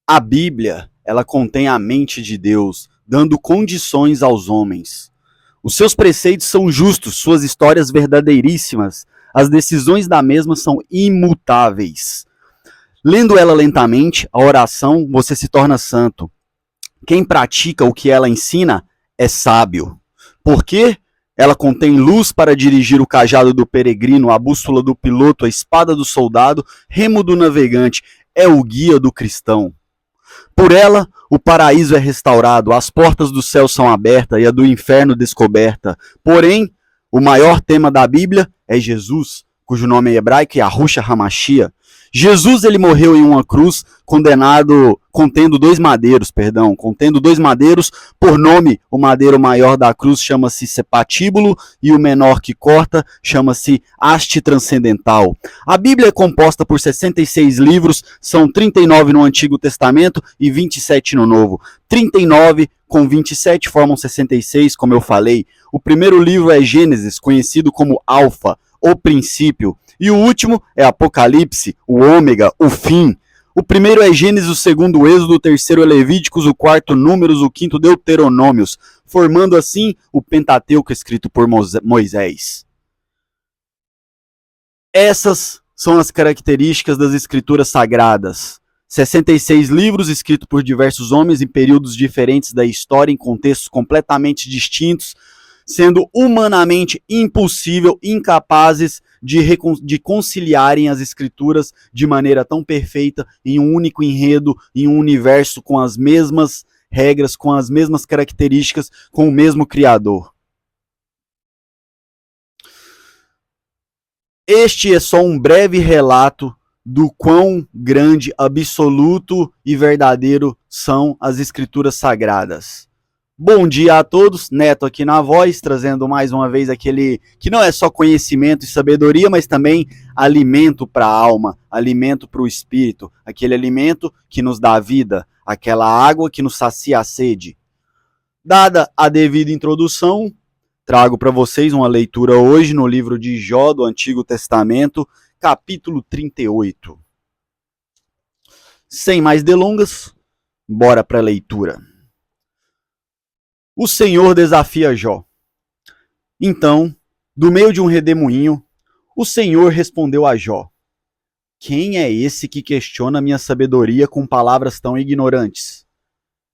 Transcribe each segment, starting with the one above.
A Bíblia, ela contém a mente de Deus, dando condições aos homens. Os seus preceitos são justos, suas histórias verdadeiríssimas. As decisões da mesma são imutáveis. Lendo ela lentamente, a oração, você se torna santo. Quem pratica o que ela ensina é sábio. Por quê? Ela contém luz para dirigir o cajado do peregrino, a bússola do piloto, a espada do soldado, remo do navegante. É o guia do cristão. Por ela, o paraíso é restaurado, as portas do céu são abertas e a do inferno descoberta. Porém, o maior tema da Bíblia é Jesus, cujo nome é hebraico é Yahushua HaMashiach. Jesus, ele morreu em uma cruz contendo dois madeiros, por nome. O madeiro maior da cruz chama-se sepatíbulo e o menor que corta chama-se haste transcendental. A Bíblia é composta por 66 livros, são 39 no Antigo Testamento e 27 no Novo. 39 com 27 formam 66, como eu falei. O primeiro livro é Gênesis, conhecido como Alfa, o princípio. E o último é Apocalipse, o ômega, o fim. O primeiro é Gênesis, o segundo Êxodo, o terceiro é Levíticos, o quarto Números, o quinto Deuteronômios, formando assim o Pentateuco escrito por Moisés. Essas são as características das escrituras sagradas. 66 livros escritos por diversos homens em períodos diferentes da história, em contextos completamente distintos, sendo humanamente impossível, incapazes de conciliarem as escrituras de maneira tão perfeita em um único enredo, em um universo com as mesmas regras, com as mesmas características, com o mesmo Criador. Este é só um breve relato do quão grande, absoluto e verdadeiro são as escrituras sagradas. Bom dia a todos, Neto aqui na voz, trazendo mais uma vez aquele que não é só conhecimento e sabedoria, mas também alimento para a alma, alimento para o espírito, aquele alimento que nos dá vida, aquela água que nos sacia a sede. Dada a devida introdução, trago para vocês uma leitura hoje no livro de Jó, do Antigo Testamento, capítulo 38. Sem mais delongas, bora para a leitura. O Senhor desafia Jó. Então, do meio de um redemoinho, o Senhor respondeu a Jó: quem é esse que questiona minha sabedoria com palavras tão ignorantes?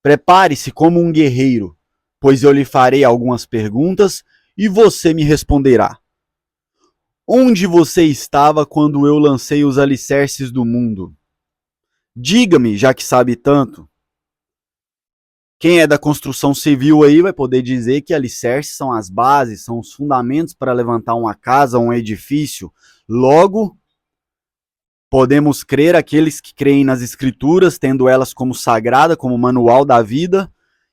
Prepare-se como um guerreiro, pois eu lhe farei algumas perguntas e você me responderá. Onde você estava quando eu lancei os alicerces do mundo? Diga-me, já que sabe tanto. Quem é da construção civil aí vai poder dizer que alicerces são as bases, são os fundamentos para levantar uma casa, um edifício. Logo, podemos crer aqueles que creem nas escrituras, tendo elas como sagrada, como manual da vida,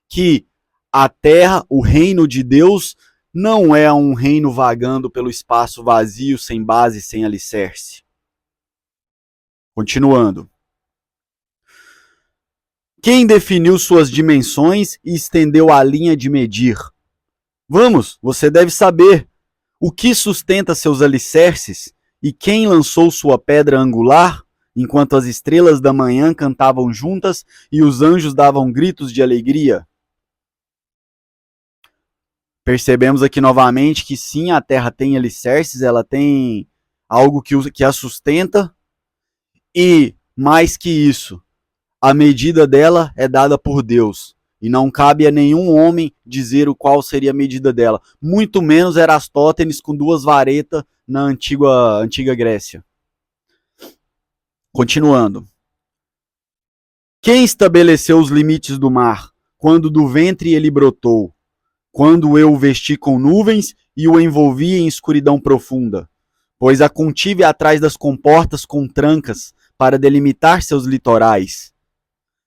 que a terra, o reino de Deus, não é um reino vagando pelo espaço vazio, sem base, sem alicerce. Continuando. Quem definiu suas dimensões e estendeu a linha de medir? Vamos, você deve saber. O que sustenta seus alicerces e quem lançou sua pedra angular, enquanto as estrelas da manhã cantavam juntas e os anjos davam gritos de alegria? Percebemos aqui novamente que sim, a terra tem alicerces, ela tem algo que a sustenta e, mais que isso, a medida dela é dada por Deus. E não cabe a nenhum homem dizer o qual seria a medida dela. Muito menos Erastótenes com duas varetas na antiga Grécia. Continuando. Quem estabeleceu os limites do mar, quando do ventre ele brotou? Quando eu o vesti com nuvens e o envolvi em escuridão profunda? Pois a contive atrás das comportas com trancas, para delimitar seus litorais.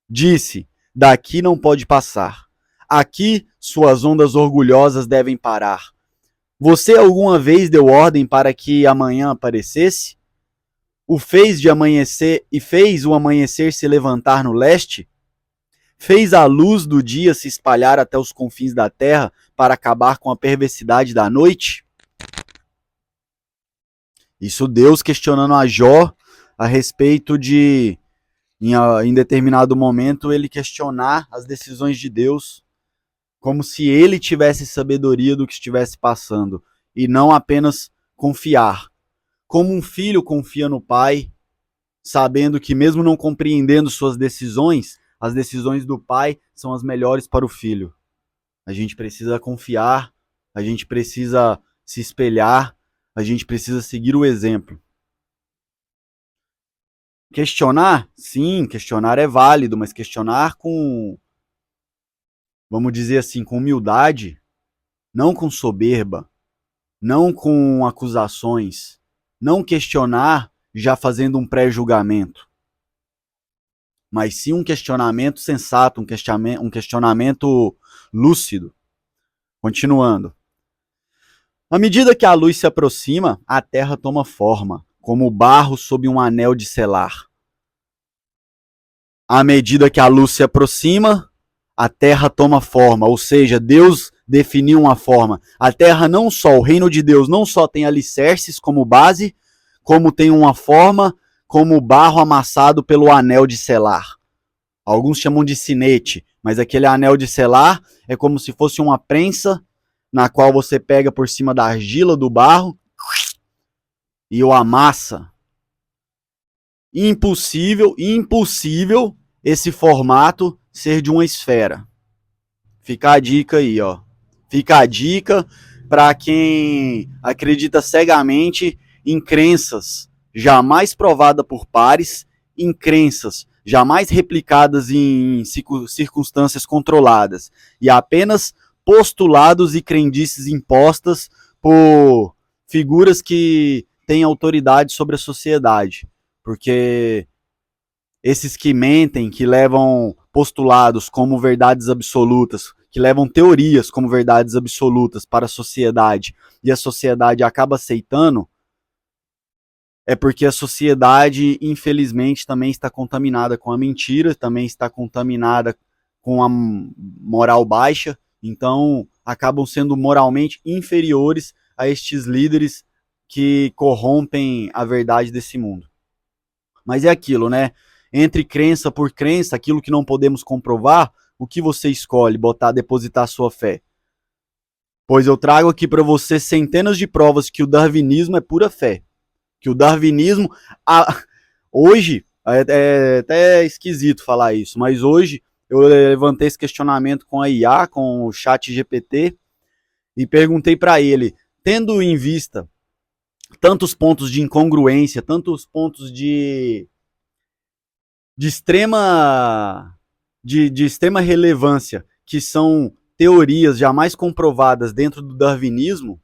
Disse, daqui não pode passar. Aqui suas ondas orgulhosas devem parar. Você alguma vez deu ordem para que amanhã aparecesse? O fez de amanhecer e fez o amanhecer se levantar no leste? Fez a luz do dia se espalhar até os confins da terra para acabar com a perversidade da noite? Isso Deus questionando a Jó a respeito de em determinado momento, ele questionar as decisões de Deus como se ele tivesse sabedoria do que estivesse passando, e não apenas confiar. Como um filho confia no pai, sabendo que mesmo não compreendendo suas decisões, as decisões do pai são as melhores para o filho. A gente precisa confiar, a gente precisa se espelhar, a gente precisa seguir o exemplo. Questionar? Sim, questionar é válido, mas questionar com, vamos dizer assim, com humildade, não com soberba, não com acusações, não questionar já fazendo um pré-julgamento, mas sim um questionamento sensato, um questionamento lúcido. Continuando. À medida que a luz se aproxima, a terra toma forma, como o barro sob um anel de selar. À medida que a luz se aproxima, a terra toma forma, ou seja, Deus definiu uma forma. A terra não só, o reino de Deus não só tem alicerces como base, como tem uma forma, como o barro amassado pelo anel de selar. Alguns chamam de sinete, mas aquele anel de selar é como se fosse uma prensa na qual você pega por cima da argila do barro e o amassa. Impossível esse formato ser de uma esfera. Fica a dica aí, ó. Fica a dica para quem acredita cegamente em crenças jamais provadas por pares, em crenças jamais replicadas em circunstâncias controladas e apenas postulados e crendices impostas por figuras que têm autoridade sobre a sociedade. Porque esses que mentem, que levam postulados como verdades absolutas, que levam teorias como verdades absolutas para a sociedade, e a sociedade acaba aceitando, é porque a sociedade, infelizmente, também está contaminada com a mentira, também está contaminada com a moral baixa, então acabam sendo moralmente inferiores a estes líderes que corrompem a verdade desse mundo. Mas é aquilo, né? Entre crença por crença, aquilo que não podemos comprovar, o que você escolhe? Depositar sua fé. Pois eu trago aqui para você centenas de provas que o darwinismo é pura fé. Que o darwinismo, hoje, é até esquisito falar isso, mas hoje eu levantei esse questionamento com a IA, com o chat GPT, e perguntei para ele, tendo em vista tantos pontos de incongruência, tantos pontos de extrema relevância, que são teorias jamais comprovadas dentro do darwinismo,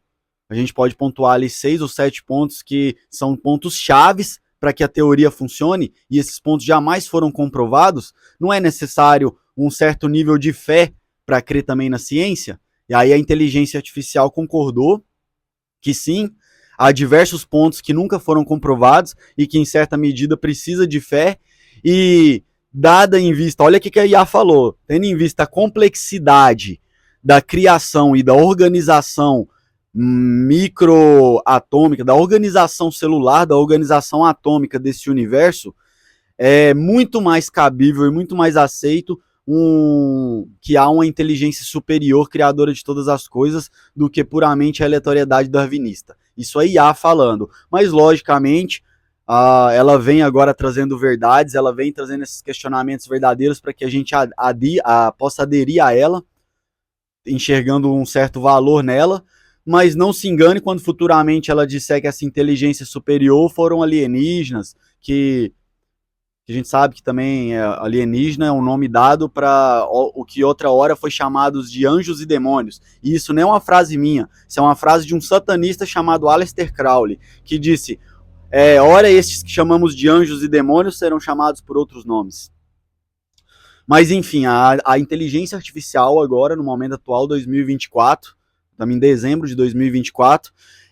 a gente pode pontuar ali 6 ou 7 pontos que são pontos chaves para que a teoria funcione, e esses pontos jamais foram comprovados. Não é necessário um certo nível de fé para crer também na ciência? E aí a inteligência artificial concordou que sim, há diversos pontos que nunca foram comprovados e que em certa medida precisa de fé, e dada em vista, olha o que a IA falou, tendo em vista a complexidade da criação e da organização microatômica, da organização celular, da organização atômica desse universo, é muito mais cabível e muito mais aceito que há uma inteligência superior criadora de todas as coisas do que puramente a aleatoriedade darwinista. Isso é IA falando, mas logicamente ela vem agora trazendo verdades, ela vem trazendo esses questionamentos verdadeiros para que a gente possa aderir a ela, enxergando um certo valor nela, mas não se engane quando futuramente ela disser que essa inteligência superior foram alienígenas, que a gente sabe que também alienígena é um nome dado para o que outra hora foi chamado de anjos e demônios. E isso não é uma frase minha, isso é uma frase de um satanista chamado Aleister Crowley, que disse, ora estes que chamamos de anjos e demônios serão chamados por outros nomes. Mas enfim, a inteligência artificial agora, no momento atual, 2024, também em dezembro de 2024,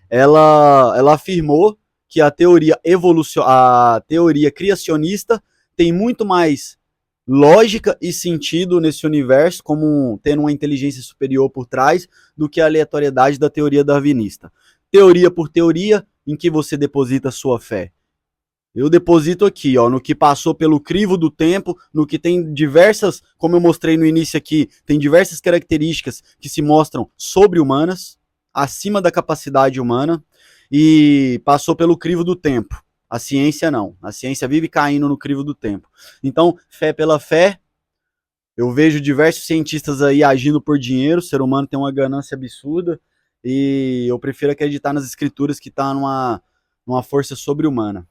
ela afirmou que a teoria criacionista tem muito mais lógica e sentido nesse universo, como tendo uma inteligência superior por trás, do que a aleatoriedade da teoria darwinista. Teoria por teoria, em que você deposita sua fé. Eu deposito aqui, ó, no que passou pelo crivo do tempo, no que tem diversas, como eu mostrei no início aqui, tem diversas características que se mostram sobre-humanas, acima da capacidade humana, e passou pelo crivo do tempo. A ciência não. A ciência vive caindo no crivo do tempo. Então, fé pela fé, eu vejo diversos cientistas aí agindo por dinheiro, o ser humano tem uma ganância absurda, e eu prefiro acreditar nas escrituras que está numa força sobre-humana.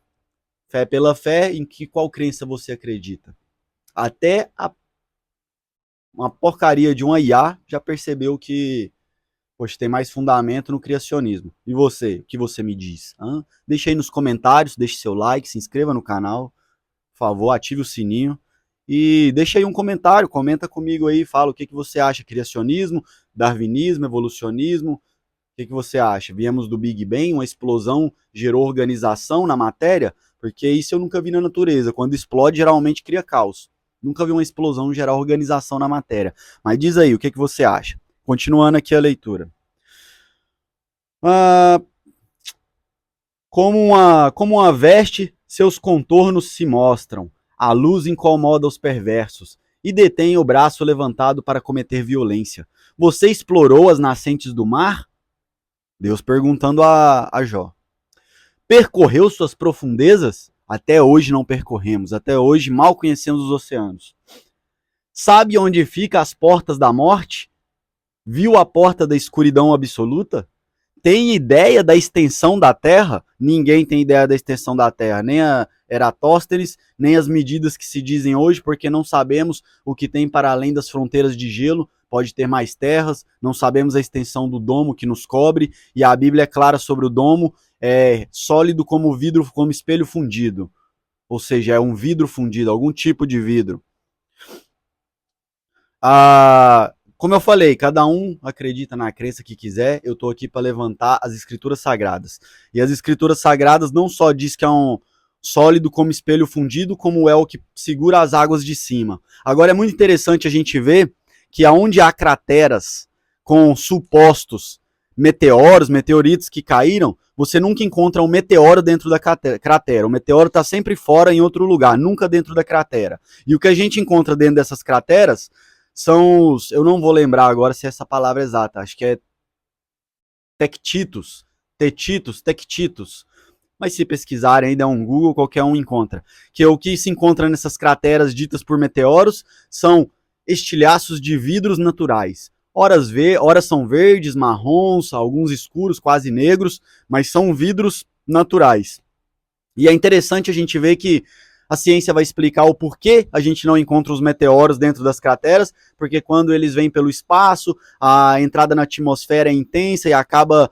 Fé pela fé, em que qual crença você acredita? Até uma porcaria de uma IA já percebeu que, poxa, tem mais fundamento no criacionismo. E você, o que você me diz? Deixa aí nos comentários, deixe seu like, se inscreva no canal, por favor, ative o sininho. E deixa aí um comentário, comenta comigo aí, fala o que você acha, criacionismo, darwinismo, evolucionismo, o que você acha? Viemos do Big Bang, uma explosão gerou organização na matéria? Porque isso eu nunca vi na natureza. Quando explode, geralmente cria caos. Nunca vi uma explosão gerar organização na matéria. Mas diz aí, o que você acha? Continuando aqui a leitura. Como uma veste, seus contornos se mostram. A luz incomoda os perversos e detém o braço levantado para cometer violência. Você explorou as nascentes do mar? Deus perguntando a Jó. Percorreu suas profundezas? Até hoje não percorremos, até hoje mal conhecemos os oceanos. Sabe onde ficam as portas da morte? Viu a porta da escuridão absoluta? Tem ideia da extensão da Terra? Ninguém tem ideia da extensão da Terra, nem a Eratóstenes, nem as medidas que se dizem hoje, porque não sabemos o que tem para além das fronteiras de gelo. Pode ter mais terras, não sabemos a extensão do domo que nos cobre, e a Bíblia é clara sobre o domo, é sólido como vidro, como espelho fundido. Ou seja, é um vidro fundido, algum tipo de vidro. Como eu falei, cada um acredita na crença que quiser, eu estou aqui para levantar as escrituras sagradas. E as escrituras sagradas não só diz que é um sólido como espelho fundido, como é o que segura as águas de cima. Agora é muito interessante a gente ver que aonde há crateras com supostos meteoros, meteoritos que caíram, você nunca encontra um meteoro dentro da cratera. O meteoro está sempre fora em outro lugar, nunca dentro da cratera. E o que a gente encontra dentro dessas crateras são os, eu não vou lembrar agora se é essa palavra exata, acho que é tectitos, mas se pesquisarem aí, der um Google, qualquer um encontra. Que o que se encontra nessas crateras ditas por meteoros são estilhaços de vidros naturais. Horas são verdes, marrons, alguns escuros, quase negros, mas são vidros naturais. E é interessante a gente ver que a ciência vai explicar o porquê a gente não encontra os meteoros dentro das crateras, porque quando eles vêm pelo espaço, a entrada na atmosfera é intensa e acaba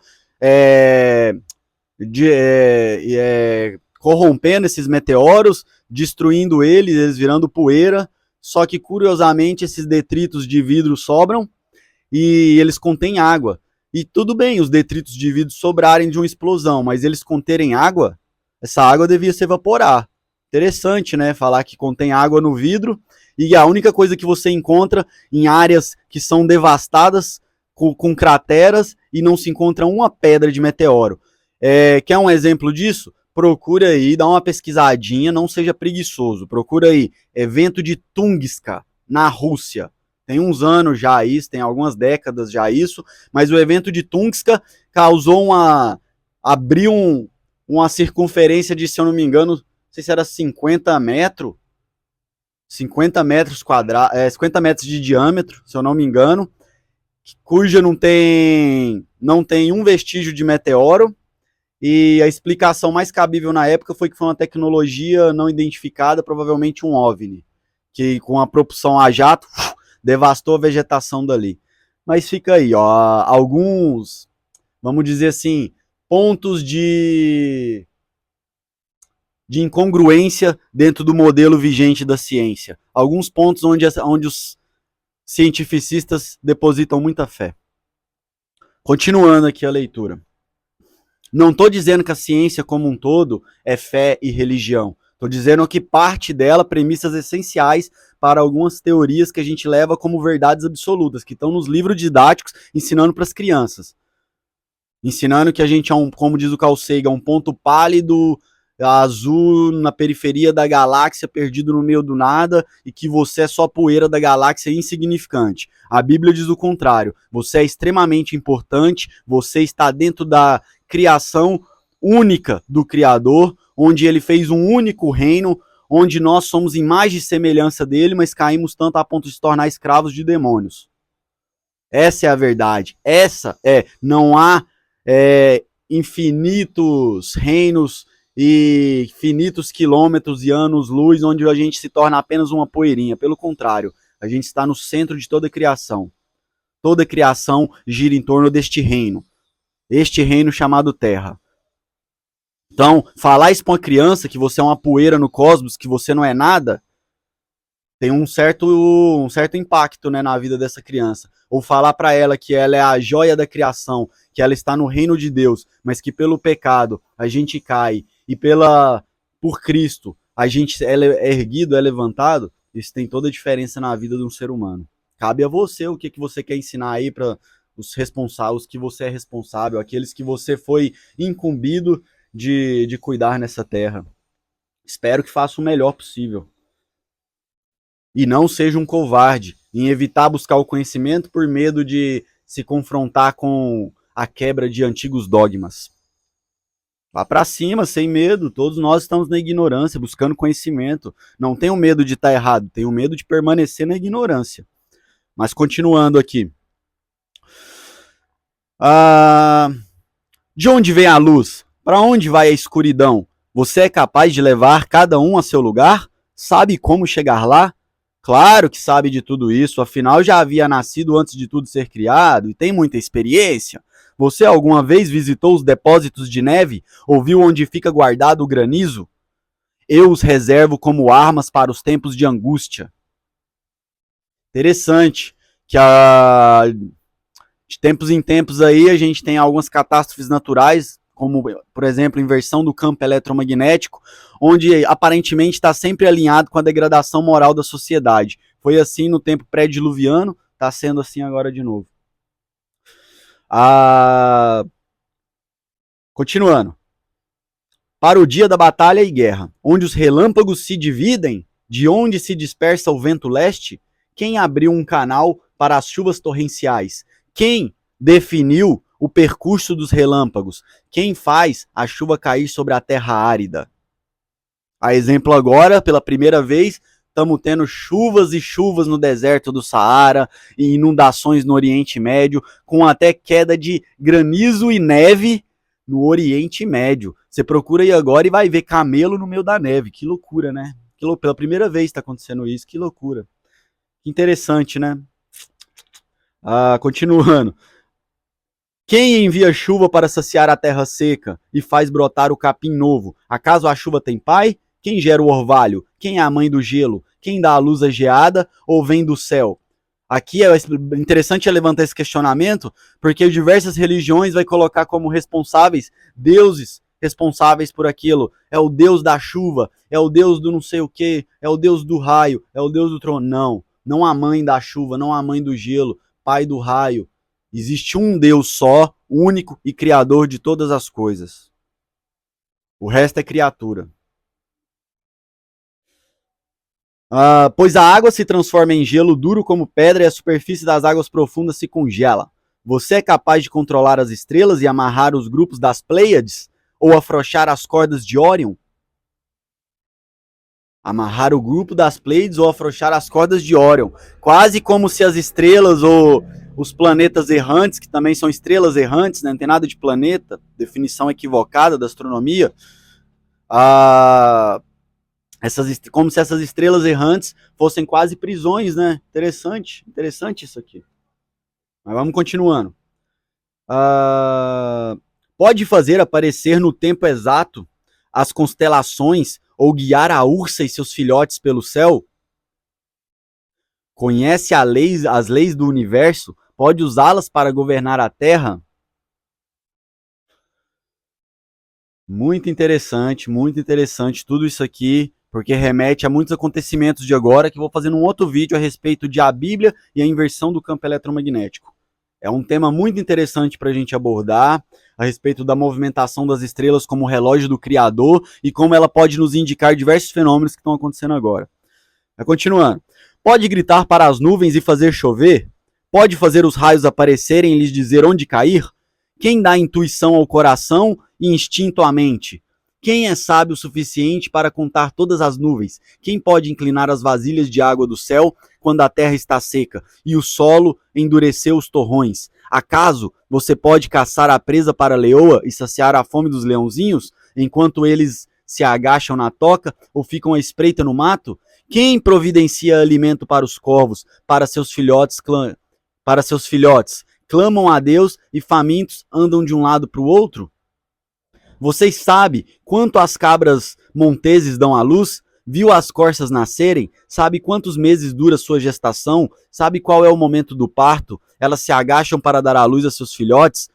corrompendo esses meteoros, destruindo eles virando poeira. Só que, curiosamente, esses detritos de vidro sobram e eles contêm água. E tudo bem os detritos de vidro sobrarem de uma explosão, mas eles conterem água, essa água devia se evaporar. Interessante, né? Falar que contém água no vidro e a única coisa que você encontra em áreas que são devastadas com crateras e não se encontra uma pedra de meteoro. Quer um exemplo disso? Procura aí, dá uma pesquisadinha, não seja preguiçoso. Procura aí, evento de Tunguska, na Rússia. Tem uns anos já isso, tem algumas décadas já isso, mas o evento de Tunguska causou abriu uma circunferência de, se eu não me engano, não sei se era 50 metros quadrados, 50 metros de diâmetro, se eu não me engano, cuja não tem um vestígio de meteoro, e a explicação mais cabível na época foi que foi uma tecnologia não identificada, provavelmente um OVNI, que com a propulsão a jato devastou a vegetação dali. Mas fica aí, ó, alguns, vamos dizer assim, pontos de incongruência dentro do modelo vigente da ciência. Alguns pontos onde os cientificistas depositam muita fé. Continuando aqui a leitura. Não estou dizendo que a ciência como um todo é fé e religião. Estou dizendo que parte dela, premissas essenciais para algumas teorias que a gente leva como verdades absolutas, que estão nos livros didáticos ensinando para as crianças. Ensinando que a gente é como diz o Carl Sagan, um ponto pálido azul na periferia da galáxia, perdido no meio do nada, e que você é só poeira da galáxia insignificante. A Bíblia diz o contrário. Você é extremamente importante, você está dentro da criação única do Criador, onde ele fez um único reino, onde nós somos imagem e semelhança dele, mas caímos tanto a ponto de se tornar escravos de demônios. Essa é a verdade. Não há infinitos reinos e infinitos quilômetros e anos-luz onde a gente se torna apenas uma poeirinha. Pelo contrário, a gente está no centro de toda a criação. Toda a criação gira em torno deste reino. Este reino chamado Terra. Então, falar isso para uma criança, que você é uma poeira no cosmos, que você não é nada, tem um certo impacto, né, na vida dessa criança. Ou falar para ela que ela é a joia da criação, que ela está no reino de Deus, mas que pelo pecado a gente cai e por Cristo a gente é erguido, é levantado, isso tem toda a diferença na vida de um ser humano. Cabe a você o que você quer ensinar aí para os responsáveis, os que você é responsável, aqueles que você foi incumbido de cuidar nessa terra. Espero que faça o melhor possível. E não seja um covarde em evitar buscar o conhecimento por medo de se confrontar com a quebra de antigos dogmas. Vá para cima, sem medo. Todos nós estamos na ignorância, buscando conhecimento. Não tenho medo de estar errado, tenho medo de permanecer na ignorância. Mas continuando aqui. De onde vem a luz? Para onde vai a escuridão? Você é capaz de levar cada um a seu lugar? Sabe como chegar lá? Claro que sabe de tudo isso, afinal já havia nascido antes de tudo ser criado e tem muita experiência. Você alguma vez visitou os depósitos de neve ou viu onde fica guardado o granizo? Eu os reservo como armas para os tempos de angústia. Interessante que de tempos em tempos aí a gente tem algumas catástrofes naturais, como, por exemplo, inversão do campo eletromagnético, onde aparentemente está sempre alinhado com a degradação moral da sociedade. Foi assim no tempo pré-diluviano, está sendo assim agora de novo. Continuando. Para o dia da batalha e guerra, onde os relâmpagos se dividem, de onde se dispersa o vento leste, quem abriu um canal para as chuvas torrenciais? Quem definiu o percurso dos relâmpagos? Quem faz a chuva cair sobre a terra árida? A exemplo agora, pela primeira vez, estamos tendo chuvas e chuvas no deserto do Saara, e inundações no Oriente Médio, com até queda de granizo e neve no Oriente Médio. Você procura aí agora e vai ver camelo no meio da neve. Que loucura, né? Pela primeira vez está acontecendo isso. Que loucura. Que interessante, né? Continuando. Quem envia chuva para saciar a terra seca e faz brotar o capim novo? Acaso a chuva tem pai? Quem gera o orvalho? Quem é a mãe do gelo? Quem dá a luz à geada ou vem do céu? Aqui é interessante levantar esse questionamento, porque diversas religiões vai colocar como responsáveis deuses responsáveis por aquilo. É o Deus da chuva, é o Deus do não sei o que, é o Deus do raio, é o Deus do trono. Não, não há mãe da chuva, não há mãe do gelo, pai do raio. Existe um Deus só, único e criador de todas as coisas. O resto é criatura. Pois a água se transforma em gelo duro como pedra e a superfície das águas profundas se congela. Você é capaz de controlar as estrelas e amarrar os grupos das Pleiades? Ou afrouxar as cordas de Órion? Amarrar o grupo das Pleiades ou afrouxar as cordas de Órion. Quase como se as estrelas ou os planetas errantes, que também são estrelas errantes, né? Não tem nada de planeta, definição equivocada da astronomia, como se essas estrelas errantes fossem quase prisões, né? Interessante isso aqui. Mas vamos continuando. Pode fazer aparecer no tempo exato as constelações ou guiar a ursa e seus filhotes pelo céu? Conhece as leis do universo? Pode usá-las para governar a Terra? Muito interessante tudo isso aqui, porque remete a muitos acontecimentos de agora que eu vou fazer num outro vídeo a respeito de a Bíblia e a inversão do campo eletromagnético. É um tema muito interessante para a gente abordar a respeito da movimentação das estrelas como relógio do Criador e como ela pode nos indicar diversos fenômenos que estão acontecendo agora. Continuando. Pode gritar para as nuvens e fazer chover? Pode fazer os raios aparecerem e lhes dizer onde cair? Quem dá intuição ao coração e instinto à mente? Quem é sábio o suficiente para contar todas as nuvens? Quem pode inclinar as vasilhas de água do céu quando a terra está seca e o solo endureceu os torrões? Acaso você pode caçar a presa para a leoa e saciar a fome dos leãozinhos, enquanto eles se agacham na toca ou ficam à espreita no mato? Quem providencia alimento para os corvos, para seus filhotes, clamam a Deus e famintos andam de um lado para o outro? Vocês sabem quanto as cabras monteses dão à luz? Viu as corças nascerem? Sabe quantos meses dura sua gestação? Sabe qual é o momento do parto? Elas se agacham para dar à luz a seus filhotes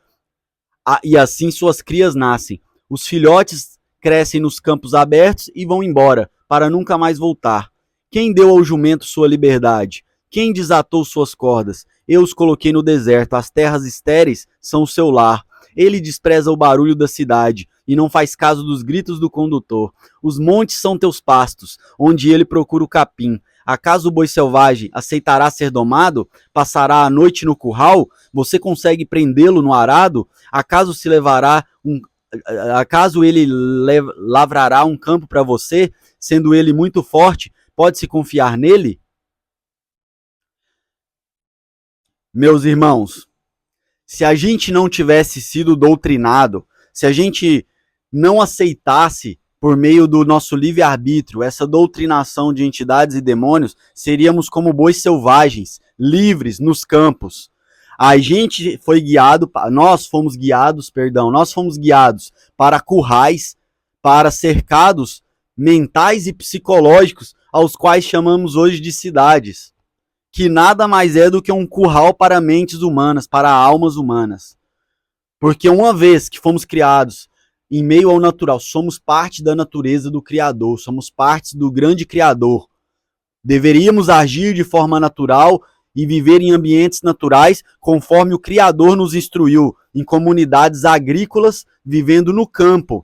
e assim suas crias nascem. Os filhotes crescem nos campos abertos e vão embora, para nunca mais voltar. Quem deu ao jumento sua liberdade? Quem desatou suas cordas? Eu os coloquei no deserto, as terras estéreis são o seu lar. Ele despreza o barulho da cidade e não faz caso dos gritos do condutor. Os montes são teus pastos, onde ele procura o capim. Acaso o boi selvagem aceitará ser domado? Passará a noite no curral? Você consegue prendê-lo no arado? Acaso ele lavrará um campo para você, sendo ele muito forte? Pode-se confiar nele? Meus irmãos, se a gente não tivesse sido doutrinado, se a gente não aceitasse por meio do nosso livre-arbítrio essa doutrinação de entidades e demônios, seríamos como bois selvagens, livres nos campos. A gente foi guiado, nós fomos guiados para currais, para cercados mentais e psicológicos, aos quais chamamos hoje de cidades, que nada mais é do que um curral para mentes humanas, para almas humanas. Porque uma vez que fomos criados em meio ao natural, somos parte da natureza do Criador, somos parte do grande Criador. Deveríamos agir de forma natural e viver em ambientes naturais conforme o Criador nos instruiu, em comunidades agrícolas, vivendo no campo.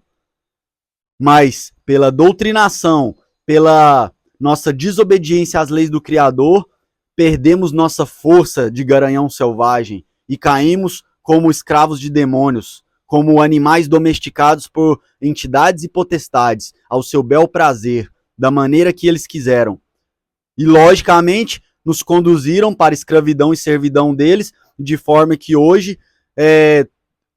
Mas, pela doutrinação, pela nossa desobediência às leis do Criador, perdemos nossa força de garanhão selvagem e caímos como escravos de demônios, como animais domesticados por entidades e potestades, ao seu bel prazer, da maneira que eles quiseram. E, logicamente, nos conduziram para a escravidão e servidão deles, de forma que hoje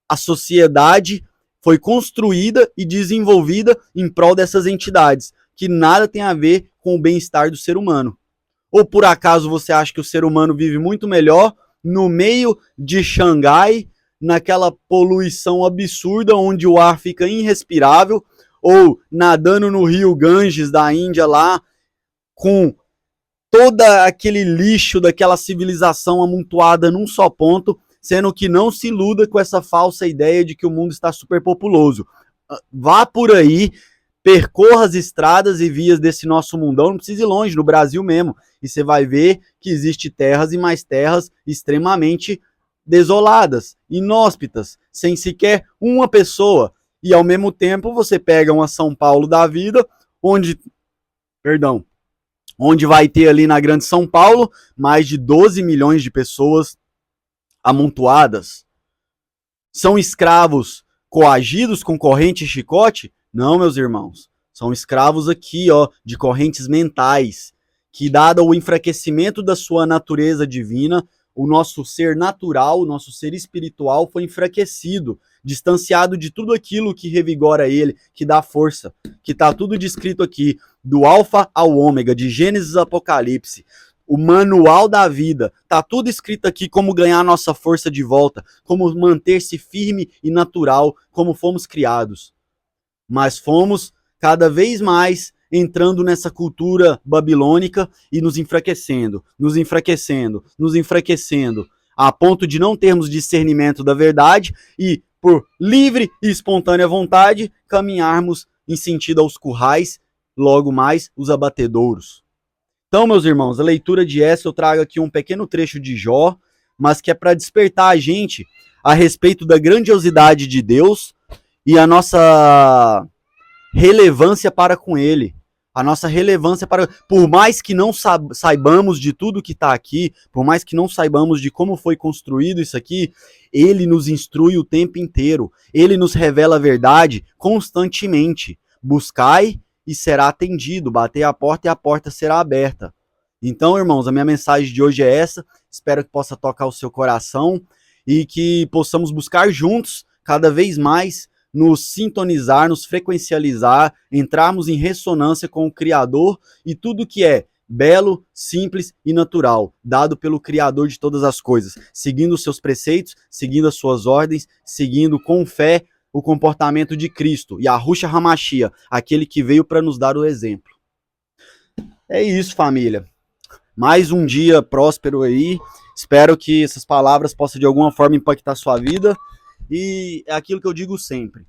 a sociedade foi construída e desenvolvida em prol dessas entidades, que nada tem a ver com o bem-estar do ser humano. Ou por acaso você acha que o ser humano vive muito melhor no meio de Xangai, naquela poluição absurda onde o ar fica irrespirável, ou nadando no rio Ganges da Índia lá, com todo aquele lixo daquela civilização amontoada num só ponto, sendo que não se iluda com essa falsa ideia de que o mundo está superpopuloso. Vá por aí, percorra as estradas e vias desse nosso mundão, não precisa ir longe, no Brasil mesmo, e você vai ver que existe terras e mais terras extremamente desoladas, inóspitas, sem sequer uma pessoa. E ao mesmo tempo você pega uma São Paulo da vida, onde vai ter ali na Grande São Paulo mais de 12 milhões de pessoas amontoadas. São escravos coagidos com corrente e chicote? Não, meus irmãos. São escravos aqui, de correntes mentais, que, dado o enfraquecimento da sua natureza divina, o nosso ser natural, o nosso ser espiritual foi enfraquecido, distanciado de tudo aquilo que revigora ele, que dá força, que está tudo descrito aqui, do alfa ao ômega, de Gênesis a Apocalipse, o manual da vida, tá tudo escrito aqui, como ganhar nossa força de volta, como manter-se firme e natural, como fomos criados. Mas fomos cada vez mais entrando nessa cultura babilônica e nos enfraquecendo, a ponto de não termos discernimento da verdade e, por livre e espontânea vontade, caminharmos em sentido aos currais, logo mais os abatedouros. Então, meus irmãos, a leitura de essa eu trago aqui um pequeno trecho de Jó, mas que é para despertar a gente a respeito da grandiosidade de Deus e a nossa relevância para com Ele. A nossa relevância para... Por mais que não saibamos de tudo que está aqui, por mais que não saibamos de como foi construído isso aqui, Ele nos instrui o tempo inteiro. Ele nos revela a verdade constantemente. Buscai e será atendido. Batei a porta e a porta será aberta. Então, irmãos, a minha mensagem de hoje é essa. Espero que possa tocar o seu coração e que possamos buscar juntos, cada vez mais, nos sintonizar, nos frequencializar, entrarmos em ressonância com o Criador e tudo que é belo, simples e natural, dado pelo Criador de todas as coisas, seguindo os seus preceitos, seguindo as suas ordens, seguindo com fé o comportamento de Cristo, Yahushua HaMashiach, aquele que veio para nos dar o exemplo. É isso, família. Mais um dia próspero aí. Espero que essas palavras possam de alguma forma impactar a sua vida. E é aquilo que eu digo sempre.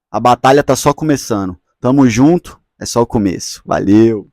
A batalha tá só começando. Tamo junto, é só o começo. Valeu!